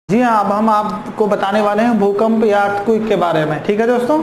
जी हाँ, अब हम आपको बताने वाले हैं भूकंप या अर्थक्वेक के बारे में। ठीक है दोस्तों,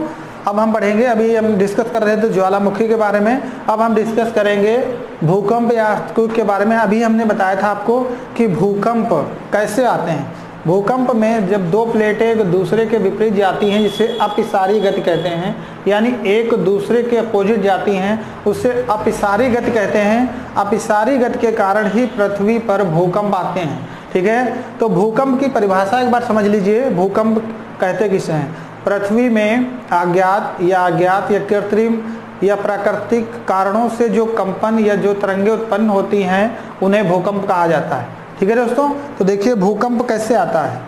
अब हम पढ़ेंगे। अभी हम डिस्कस कर रहे थे ज्वालामुखी के बारे में, अब हम डिस्कस करेंगे भूकंप या अर्थक्वेक के बारे में। अभी हमने बताया था आपको कि भूकंप कैसे आते हैं। भूकंप में जब दो प्लेटें एक दूसरे के विपरीत जाती हैं, जिसे अपसारी गति कहते हैं, यानी एक दूसरे के अपोजिट जाती हैं, उसे अपसारी गति कहते हैं। अपसारी गति के कारण ही पृथ्वी पर भूकंप आते हैं। ठीक है, तो भूकंप की परिभाषा एक बार समझ लीजिए। भूकंप कहते किसे हैं? पृथ्वी में अज्ञात या कृत्रिम या प्राकृतिक कारणों से जो कंपन या जो तरंगें उत्पन्न होती हैं, उन्हें भूकंप कहा जाता है। ठीक है दोस्तों, तो देखिए भूकंप कैसे आता है।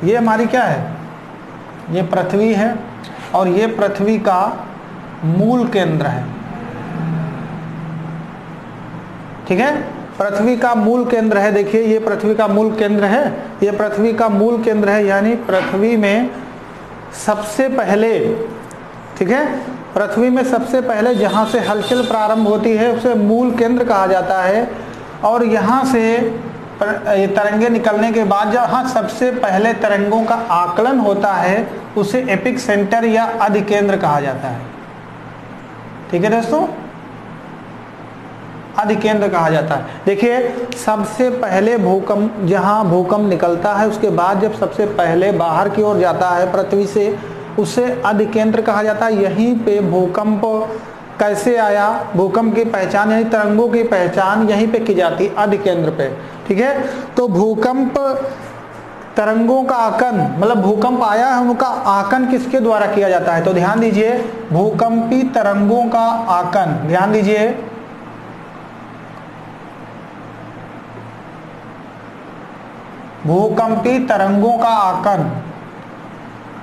ये हमारी क्या है? ये पृथ्वी है और ये पृथ्वी का मूल केंद्र है। ठीक है, पृथ्वी का मूल केंद्र है। देखिए ये पृथ्वी का मूल केंद्र है, ये पृथ्वी का मूल केंद्र है, यानी पृथ्वी में सबसे पहले, ठीक है, पृथ्वी में सबसे पहले जहां से हलचल प्रारंभ होती है उसे मूल केंद्र कहा जाता है। और यहाँ से तरंगे निकलने के बाद जहाँ सबसे पहले तरंगों का आकलन होता है उसे एपिक सेंटर या अधिकेंद्र कहा जाता है। ठीक है दोस्तों, अधिकेंद्र कहा जाता है। देखिए सबसे पहले भूकंप, जहां भूकंप निकलता है उसके बाद जब सबसे पहले बाहर की ओर जाता है पृथ्वी से, उसे अधिकेंद्र कहा जाता है। यहीं पे भूकंप कैसे आया, भूकंप की पहचान यानी तरंगों की पहचान यहीं पे की जाती है, अधिकेंद्र पे। ठीक है, तो भूकंप तरंगों का आकलन, मतलब भूकंप आया है उनका आकलन किसके द्वारा किया जाता है? तो ध्यान दीजिए, भूकंपी तरंगों का आकलन, ध्यान दीजिए, भूकंपी तरंगों का आकलन।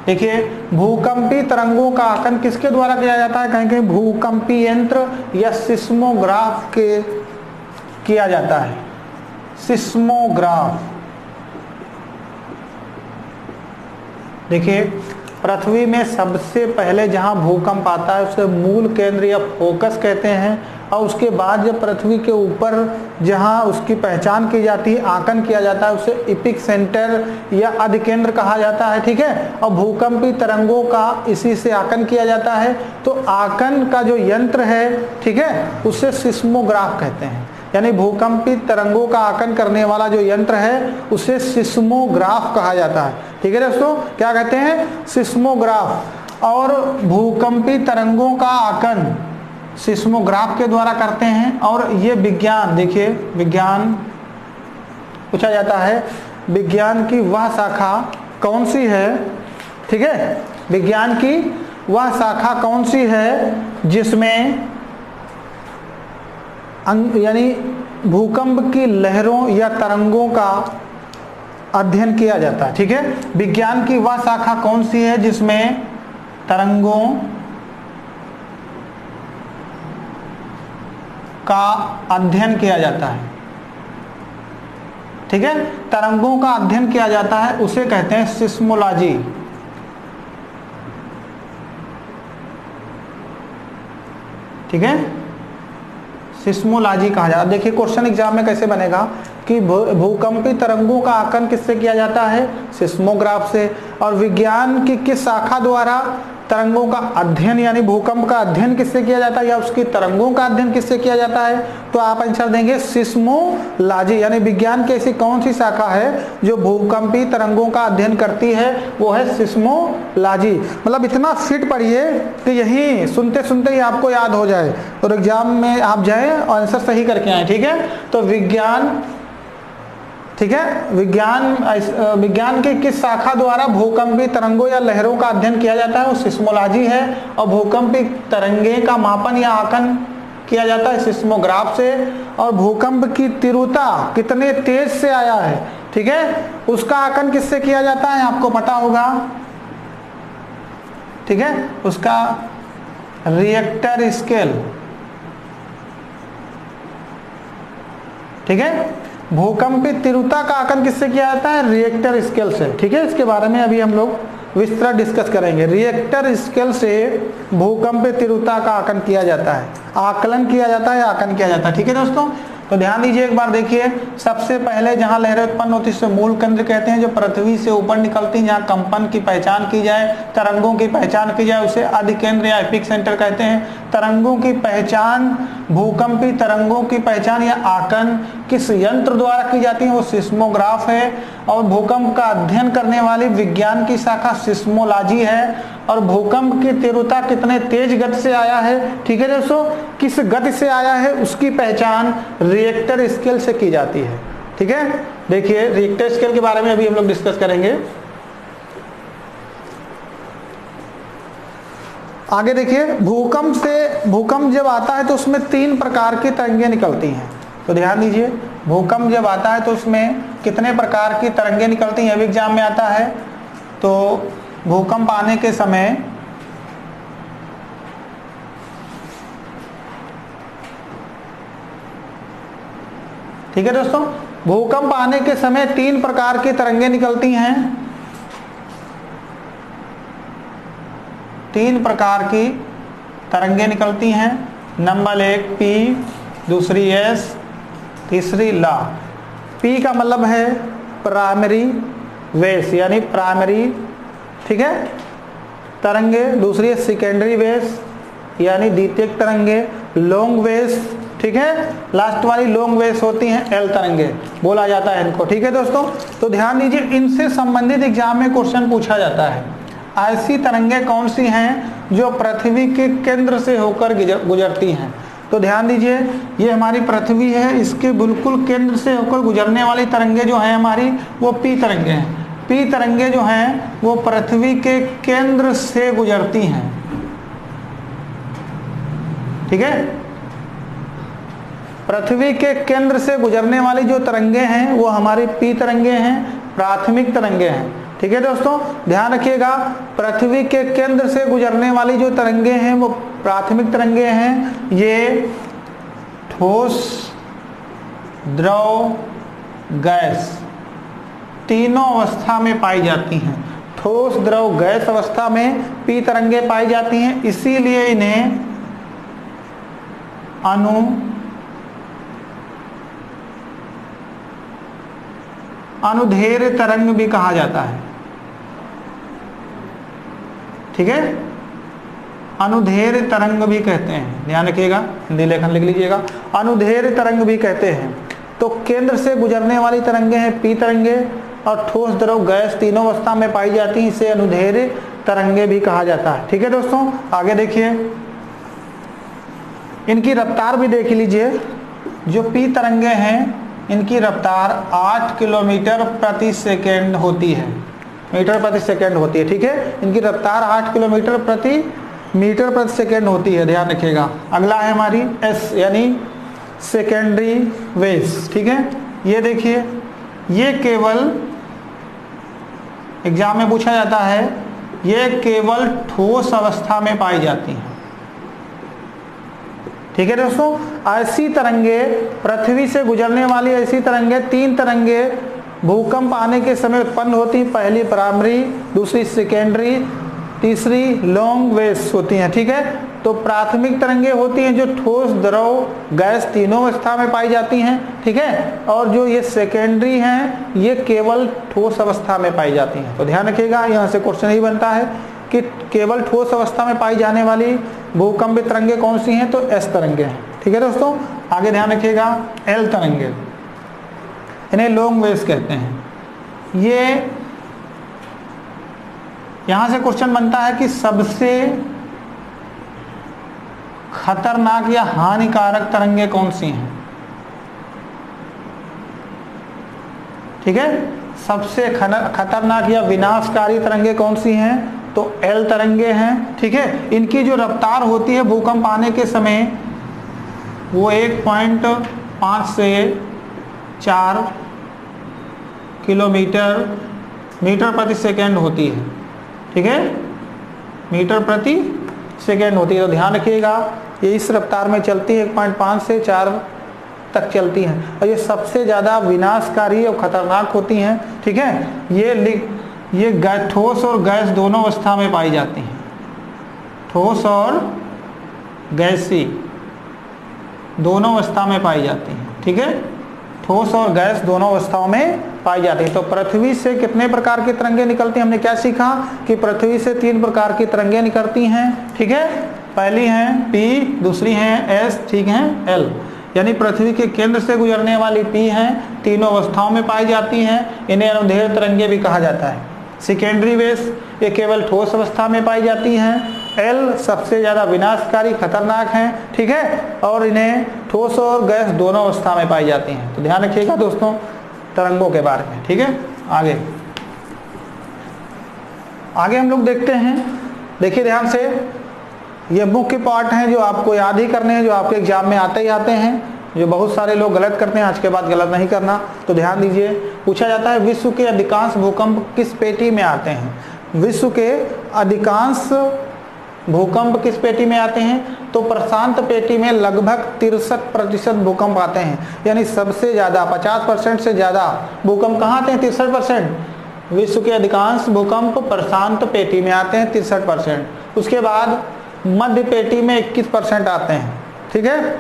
देखिए भूकंपी तरंगों का आकलन किसके द्वारा किया जाता है? कहीं कहीं भूकंपी यंत्र या सिस्मोग्राफ के किया जाता है। सिस्मोग्राफ। देखिए पृथ्वी में सबसे पहले जहां भूकंप आता है उसे मूल केंद्र या फोकस कहते हैं, और उसके बाद जब पृथ्वी के ऊपर जहां उसकी पहचान की जाती है, आकलन किया जाता है, उसे एपिक सेंटर या अधिकेंद्र कहा जाता है। ठीक है, और भूकंपी तरंगों का इसी से आकलन किया जाता है। तो आकलन का जो यंत्र है, ठीक है, उसे सिस्मोग्राफ कहते हैं, यानी भूकंपी तरंगों का आकलन करने वाला जो यंत्र है उसे सिस्मोग्राफ कहा जाता है। ठीक है दोस्तों, क्या कहते हैं? सिस्मोग्राफ। और भूकंपी तरंगों का आकलन सिस्मोग्राफ के द्वारा करते हैं। और ये विज्ञान, देखिए विज्ञान पूछा जाता है, विज्ञान की वह शाखा कौन सी है? ठीक है, विज्ञान की वह शाखा कौन सी है जिसमें यानी भूकंप की लहरों या तरंगों का अध्ययन किया जाता है। ठीक है, विज्ञान की वह शाखा कौन सी है जिसमें तरंगों का अध्ययन किया जाता है। ठीक है, तरंगों का अध्ययन किया जाता है, उसे कहते हैं सिस्मोलॉजी। ठीक है, सिस्मोलॉजी कहा जाता है। देखिए क्वेश्चन एग्जाम में कैसे बनेगा कि भूकंपी तरंगों का आकलन किससे किया जाता है? सिस्मोग्राफ से। और विज्ञान की किस शाखा द्वारा तरंगों का अध्ययन यानी भूकंप का अध्ययन किससे किया जाता है, या उसकी तरंगों का अध्ययन किससे किया जाता है? तो आप आंसर देंगे सिस्मोलॉजी। यानी विज्ञान की ऐसी कौन सी शाखा है जो भूकंपी तरंगों का अध्ययन करती है? वो है सिस्मोलॉजी। मतलब इतना फिट पढ़िए कि यही सुनते सुनते ही आपको याद हो जाए और एग्जाम में आप जाए और आंसर सही करके आए। ठीक है, तो विज्ञान, ठीक है, विज्ञान की किस शाखा द्वारा भूकंपी तरंगों या लहरों का अध्ययन किया जाता है? वो सिस्मोलॉजी है। और भूकंपी तरंगे का मापन या आकलन किया जाता है सिस्मोग्राफ से। और भूकंप की तीव्रता कितने तेज से आया है, ठीक है, उसका आकलन किससे किया जाता है? आपको पता होगा। ठीक है, उसका रिएक्टर स्केल। ठीक है, भूकंपी तीव्रता का आकलन किससे किया जाता है? रिएक्टर स्केल से। ठीक है, इसके बारे में अभी हम लोग विस्तृत डिस्कस करेंगे। रिएक्टर स्केल से भूकंपीय तीव्रता का आकलन किया जाता है, आकलन किया जाता है, आकलन किया जाता है। ठीक है दोस्तों, तो ध्यान दीजिए एक बार देखिए, सबसे पहले जहां लहरें उत्पन्न होती है उसे मूल केंद्र कहते हैं। जो पृथ्वी से ऊपर निकलती हैं, जहां कंपन की पहचान की जाए, तरंगों की पहचान की जाए, उसे अधिकेंद्र या एपिक सेंटर कहते हैं। तरंगों की पहचान, भूकंपी तरंगों की पहचान या आकलन किस यंत्र द्वारा की जाती है, वो सिस्मोग्राफ है। और भूकंप का अध्ययन करने वाली विज्ञान की शाखा सिस्मोलॉजी है। और भूकंप की तीव्रता कितने तेज गति से आया है, ठीक है दोस्तों, किस गति से आया है, उसकी पहचान रिएक्टर स्केल से की जाती है। ठीक है, देखिए रिएक्टर स्केल के बारे में अभी हम लोग डिस्कस करेंगे। आगे देखिए, भूकंप जब आता है तो उसमें 3 प्रकार की तरंगें निकलती हैं। तो ध्यान दीजिए, भूकंप जब आता है तो उसमें कितने प्रकार की तरंगें निकलती हैं, अभी एग्जाम में आता है। तो भूकंप आने के समय ठीक है दोस्तों, भूकंप आने के समय 3 प्रकार की तरंगें निकलती हैं। 3 प्रकार की तरंगें निकलती हैं। नंबर 1 पी, दूसरी एस, तीसरी ला। पी का मतलब है प्राइमरी वेव्स यानी प्राइमरी, ठीक है, तरंगे। दूसरी है सेकेंडरी वेव्स यानी द्वितीयक तरंगे, लॉन्ग वेव्स, ठीक है। लास्ट वाली लॉन्ग वेव्स होती हैं एल तरंगे बोला जाता है इनको, ठीक है दोस्तों। तो ध्यान दीजिए, इनसे संबंधित एग्जाम में क्वेश्चन पूछा जाता है। ऐसी तरंगे कौन सी हैं जो पृथ्वी के केंद्र से होकर गुजरती हैं। तो ध्यान दीजिए, ये हमारी पृथ्वी है, इसके बिल्कुल केंद्र से होकर गुजरने वाली तरंगे जो हैं हमारी, वो पी तरंगे हैं। पी तरंगे जो हैं वो पृथ्वी के केंद्र से गुजरती हैं, ठीक है। पृथ्वी के केंद्र से गुजरने वाली जो तरंगे हैं वो हमारी पी तरंगे हैं, प्राथमिक तरंगे हैं, ठीक है दोस्तों। ध्यान रखिएगा, पृथ्वी के केंद्र से गुजरने वाली जो तरंगे हैं वो प्राथमिक तरंगे हैं। ये ठोस, द्रव, गैस तीनों अवस्था में पाई जाती हैं। ठोस, द्रव, गैस अवस्था में पी तरंगे पाई जाती हैं, इसीलिए इन्हें अनुदैर्घ्य तरंग भी कहा जाता है, ठीक है। अनुदैर्घ्य तरंग भी कहते हैं, ध्यान रखिएगा, हिंदी लेखन लिख लीजिएगा, अनुदैर्घ्य तरंग भी कहते हैं। तो केंद्र से गुजरने वाली तरंगे हैं पी तरंगे, और ठोस, द्रव, गैस तीनों अवस्था में पाई जाती हैं, इसे अनुदैर्घ्य तरंगे भी कहा जाता है, ठीक है दोस्तों। आगे देखिए, इनकी रफ्तार भी देख लीजिए। जो पी तरंगे हैं इनकी रफ्तार 8 किलोमीटर प्रति सेकेंड होती है, मीटर प्रति सेकेंड होती है, ठीक है। इनकी रफ्तार 8 किलोमीटर प्रति मीटर प्रति सेकेंड होती है, ध्यान रखिएगा। अगला है हमारी एस यानी सेकेंडरी वेव्स, ठीक है। ये देखिए, ये केवल एग्जाम में पूछा जाता है, ये केवल ठोस अवस्था में पाई जाती हैं, ठीक है दोस्तों। ऐसी तरंगे, पृथ्वी से गुजरने वाली ऐसी तरंगे, 3 तरंगे भूकंप आने के समय उत्पन्न होती हैं। पहली प्राइमरी, दूसरी सेकेंडरी, तीसरी लॉन्ग वेव्स होती हैं, ठीक है। तो प्राथमिक तरंगे होती हैं जो ठोस, द्रव, गैस तीनों अवस्था में पाई जाती हैं, ठीक है। और जो ये सेकेंडरी हैं ये केवल ठोस अवस्था में पाई जाती हैं। तो ध्यान रखिएगा, यहाँ से क्वेश्चन ही बनता है कि केवल ठोस अवस्था में पाई जाने वाली भूकंपी तरंगे कौन सी हैं, तो एस तरंगे हैं, ठीक है दोस्तों। आगे ध्यान रखिएगा, एल तरंगे, इन्हें लॉन्ग वेव्स कहते हैं। ये यहां से क्वेश्चन बनता है कि सबसे खतरनाक या हानिकारक तरंगे कौन सी हैं, ठीक है। सबसे खतरनाक या विनाशकारी तरंगे कौन सी हैं, तो एल तरंगे हैं, ठीक है। इनकी जो रफ्तार होती है भूकंप आने के समय वो 1.5 से 4 किलोमीटर मीटर प्रति सेकेंड होती है, ठीक है, मीटर प्रति सेकेंड होती है। तो ध्यान रखिएगा, ये इस रफ्तार में चलती है, 1.5 से 4 तक चलती हैं, और ये सबसे ज़्यादा विनाशकारी और खतरनाक होती हैं, ठीक है। ये ठोस और गैस दोनों अवस्था में पाई जाती हैं, ठोस और गैसी दोनों अवस्था में पाई जाती हैं, ठीक है, ठोस और गैस दोनों अवस्थाओं में पाई जाती है। तो पृथ्वी से कितने प्रकार की तरंगें निकलती हैं? हमने क्या सीखा कि पृथ्वी से 3 प्रकार की तरंगें निकलती हैं, ठीक है। पहली है P, दूसरी है S, ठीक है, L। यानी पृथ्वी के केंद्र से गुजरने वाली P हैं, तीनों अवस्थाओं में पाई जाती हैं, इन्हें अनुदैर्ध्य तरंगें भी कहा जाता है। सेकेंडरी वेव्स ये केवल ठोस अवस्था में पाई जाती हैं। L सबसे ज्यादा विनाशकारी खतरनाक हैं, ठीक है, और इन्हें ठोस और गैस दोनों अवस्था में पाई जाती हैं। तो ध्यान रखिएगा दोस्तों तरंगों के बारे में, ठीक है। आगे हम लोग देखते हैं, देखिए ध्यान से, ये मुख्य पार्ट हैं जो आपको याद ही करने हैं, जो आपके एग्जाम में आते ही आते हैं, जो बहुत सारे लोग गलत करते हैं। आज के बाद गलत नहीं करना। तो ध्यान दीजिए, पूछा जाता है विश्व के अधिकांश भूकंप किस पेटी में आते हैं? विश्व के अधिकांश भूकंप किस पेटी में आते हैं? तो प्रशांत पेटी में लगभग 63% भूकंप आते हैं। यानी सबसे ज्यादा 50% से ज्यादा भूकंप कहाँ आते हैं? 63%। विश्व के अधिकांश भूकंप प्रशांत पेटी में आते हैं, 63%। उसके बाद मध्य पेटी में 21% आते हैं, ठीक है।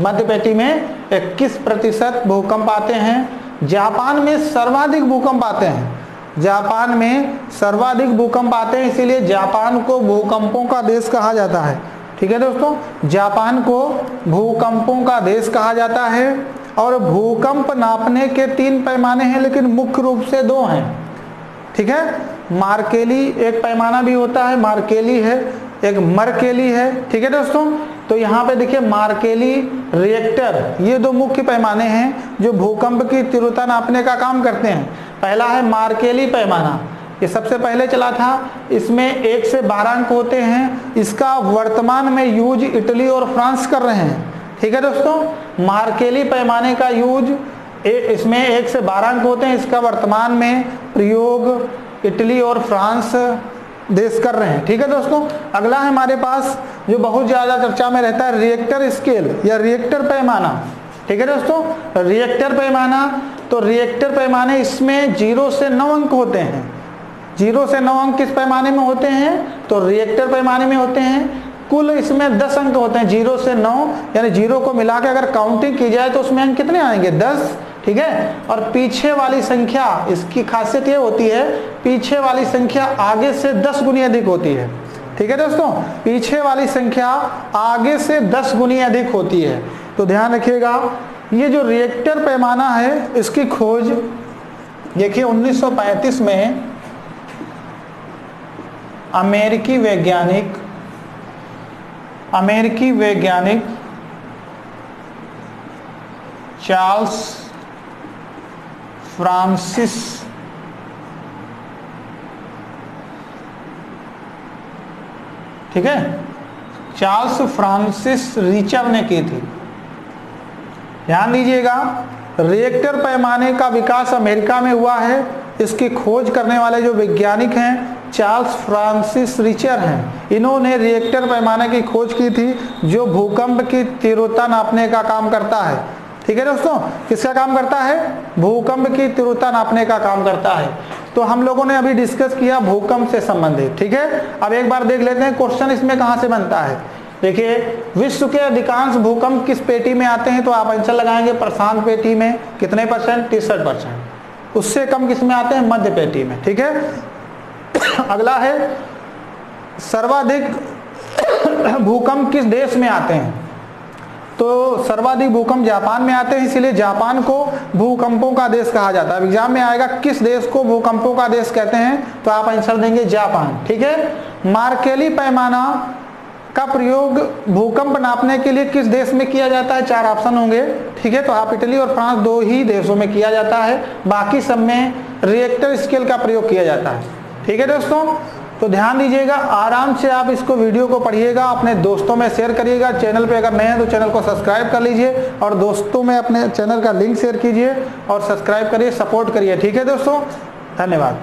मध्य पेटी में 21% भूकंप आते हैं। जापान में सर्वाधिक भूकंप आते हैं, जापान में सर्वाधिक भूकंप आते हैं, इसीलिए जापान को भूकंपों का देश कहा जाता है, ठीक है दोस्तों। जापान को भूकंपों का देश कहा जाता है। और भूकंप नापने के 3 पैमाने हैं, लेकिन मुख्य रूप से 2 हैं, ठीक है। मार्केली एक पैमाना भी होता है, मार्केली है, एक मर्केली है, ठीक है दोस्तों। तो यहाँ पे देखिए मार्केली, रिएक्टर, ये 2 मुख्य पैमाने हैं जो भूकंप की तीव्रता नापने का काम करते हैं। पहला है मार्केली पैमाना, ये सबसे पहले चला था, इसमें 1 से 12 अंक होते हैं। इसका वर्तमान में यूज इटली और फ्रांस कर रहे हैं, ठीक है दोस्तों। मार्केली पैमाने का यूज इसमें 1 से 12 अंक होते हैं, इसका वर्तमान में प्रयोग इटली और फ्रांस देश कर रहे हैं, ठीक है दोस्तों। अगला है हमारे पास जो बहुत ज्यादा चर्चा में रहता है, रिएक्टर स्केल या रिएक्टर पैमाना, ठीक है दोस्तों। रिएक्टर पैमाना, तो रिएक्टर पैमाने इसमें 0 से 9 अंक होते हैं। 0 से 9 अंक किस पैमाने में होते हैं? तो रिएक्टर पैमाने में होते हैं। कुल इसमें 10 अंक होते हैं, 0 से 9, यानी 0 को मिला के अगर काउंटिंग की जाए तो उसमें अंक कितने आएंगे? 10, ठीक है। और पीछे वाली संख्या, इसकी खासियत ये होती है, पीछे वाली संख्या आगे से 10 गुनी अधिक होती है, ठीक है दोस्तों। पीछे वाली संख्या आगे से 10 गुनी अधिक होती है। तो ध्यान रखिएगा, ये जो रिएक्टर पैमाना है इसकी खोज देखिए 1935 में अमेरिकी वैज्ञानिक चार्ल्स फ्रांसिस ठीक है, चार्ल्स फ्रांसिस रिचर ने की थी। ध्यान दीजिएगा, रिएक्टर पैमाने का विकास अमेरिका में हुआ है। इसकी खोज करने वाले जो वैज्ञानिक हैं चार्ल्स फ्रांसिस रिचर हैं। इन्होंने रिएक्टर पैमाने की खोज की थी जो भूकंप की तीव्रता नापने का काम करता है, ठीक है दोस्तों। किसका काम करता है? भूकंप की तीव्रता नापने का काम करता है। तो हम लोगों ने अभी डिस्कस किया भूकंप से संबंधित, ठीक है। अब एक बार देख लेते हैं क्वेश्चन इसमें कहां से बनता है। देखिए, विश्व के अधिकांश भूकंप किस पेटी में आते हैं? तो आप आंसर लगाएंगे प्रशांत पेटी में। कितने परसेंट? 63%। उससे कम किस में आते हैं? मध्य पेटी में, ठीक है। अगला है सर्वाधिक भूकंप किस देश में आते हैं? तो सर्वाधिक भूकंप जापान में आते हैं, इसीलिए जापान को भूकंपों का देश कहा जाता है। एग्जाम में आएगा किस देश को भूकंपों का देश कहते हैं, तो आप आंसर देंगे जापान, ठीक है। मार्केली पैमाना का प्रयोग भूकंप नापने के लिए किस देश में किया जाता है? 4 ऑप्शन होंगे, ठीक है। तो आप इटली और फ्रांस 2 ही देशों में किया जाता है, बाकी सब में रिएक्टर स्केल का प्रयोग किया जाता है, ठीक है दोस्तों। तो ध्यान दीजिएगा, आराम से आप इसको वीडियो को पढ़िएगा, अपने दोस्तों में शेयर करिएगा। चैनल पे अगर नए हैं तो चैनल को सब्सक्राइब कर लीजिए और दोस्तों में अपने चैनल का लिंक शेयर कीजिए और सब्सक्राइब करिए, सपोर्ट करिए, ठीक है दोस्तों। धन्यवाद।